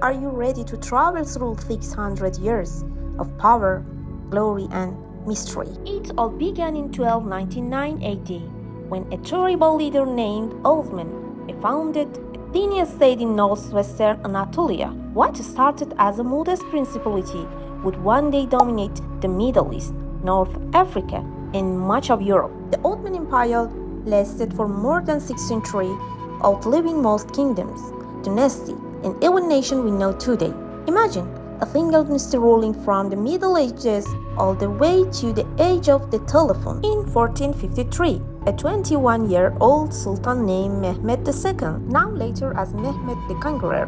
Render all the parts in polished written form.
Are you ready to travel through 600 years of power, glory, and mystery? It all began in 1299 AD when a terrible leader named Osman I founded a tiny state in northwestern Anatolia. What started as a modest principality would one day dominate the Middle East, North Africa, and much of Europe. The Ottoman Empire lasted for more than 6 centuries, outliving most kingdoms, dynasties, and even nations we know today. Imagine a single dynasty ruling from the Middle Ages all the way to the age of the telephone. In 1453, a 21-year-old sultan named Mehmed II, known later as Mehmed the Conqueror,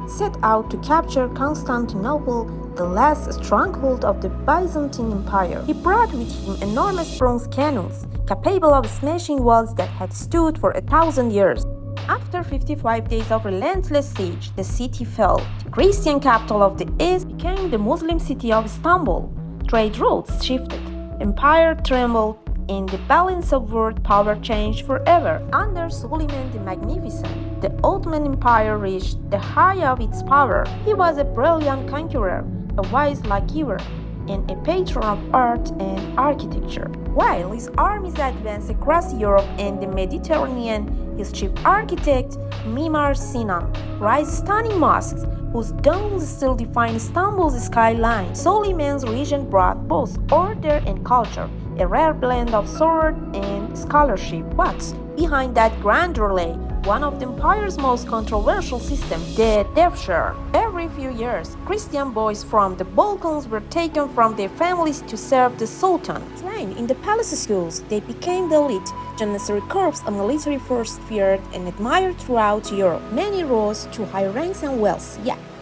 set out to capture Constantinople, the last stronghold of the Byzantine Empire. He brought with him enormous bronze cannons, capable of smashing walls that had stood for 1,000 years. After 55 days of relentless siege, the city fell. The Christian capital of the East became the Muslim city of Istanbul. Trade routes shifted, empire trembled, and the balance of world power changed forever. Under Suleyman the Magnificent, the Ottoman Empire reached the height of its power. He was a brilliant conqueror, a wise lawgiver, and a patron of art and architecture. While his armies advanced across Europe and the Mediterranean, his chief architect, Mimar Sinan, raised stunning mosques whose domes still define Istanbul's skyline. Suleiman's region brought both order and culture, a rare blend of sword and scholarship. But behind that grandeur lay one of the empire's most controversial systems, the death share. Every few years, Christian boys from the Balkans were taken from their families to serve the Sultan. Trained in the palace schools, they became the elite Janissary corps, a military force feared and admired throughout Europe. Many rose to high ranks and wealth,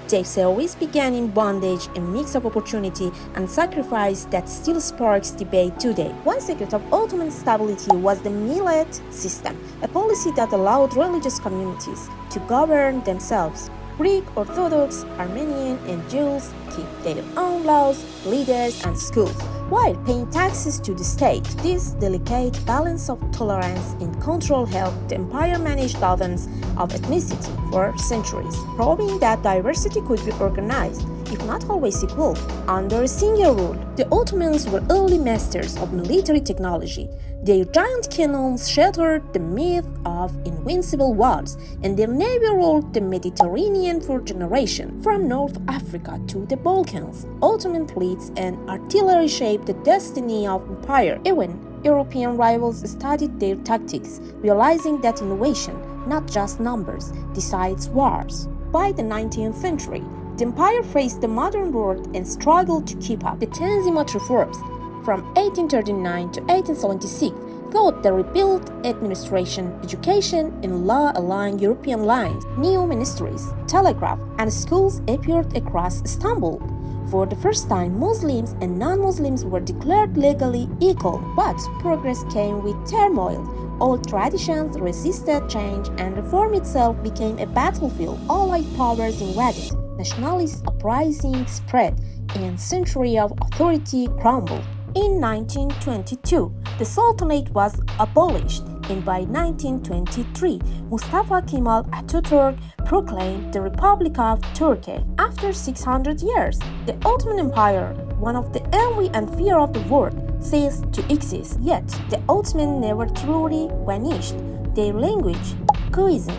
their service began in bondage, a mix of opportunity and sacrifice that still sparks debate today. One secret of Ottoman stability was the millet system, a policy that allowed religious communities to govern themselves. Greek, Orthodox, Armenian, and Jews kept their own laws, leaders, and schools, while paying taxes to the state. This delicate balance of tolerance and control helped the empire manage dozens of ethnicity for centuries, proving that diversity could be organized, if not always equal, under a single rule. The Ottomans were early masters of military technology. Their giant cannons shattered the myth of invincible walls, and their navy ruled the Mediterranean for generations. From North Africa to the Balkans, Ottoman fleets and artillery shaped the destiny of empire. Even European rivals studied their tactics, realizing that innovation, not just numbers, decides wars. By the 19th century, the empire faced the modern world and struggled to keep up. The Tanzimat reforms from 1839 to 1876 thought the rebuilt administration, education, and law along European lines. New ministries, telegraph, and schools appeared across Istanbul. For the first time, Muslims and non-Muslims were declared legally equal. But progress came with turmoil. Old traditions resisted change, and reform itself became a battlefield. Allied powers invaded, nationalist uprisings spread, and century of authority crumbled. In 1922, the Sultanate was abolished, and by 1923, Mustafa Kemal Atatürk proclaimed the Republic of Turkey. After 600 years, the Ottoman Empire, one of the envy and fear of the world, ceased to exist. Yet, the Ottomans never truly vanished. Their language, cuisine,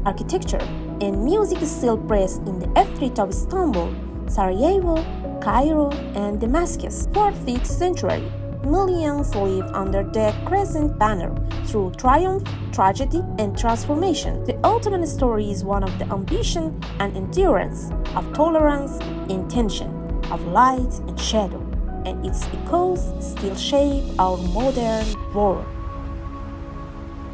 architecture, and music still present in the streets of Istanbul, Sarajevo, Cairo, and Damascus. For 6th century, millions lived under the crescent banner through triumph, tragedy, and transformation. The Ottoman story is one of the ambition and endurance, of tolerance and tension, of light and shadow, and its echoes still shape our modern world.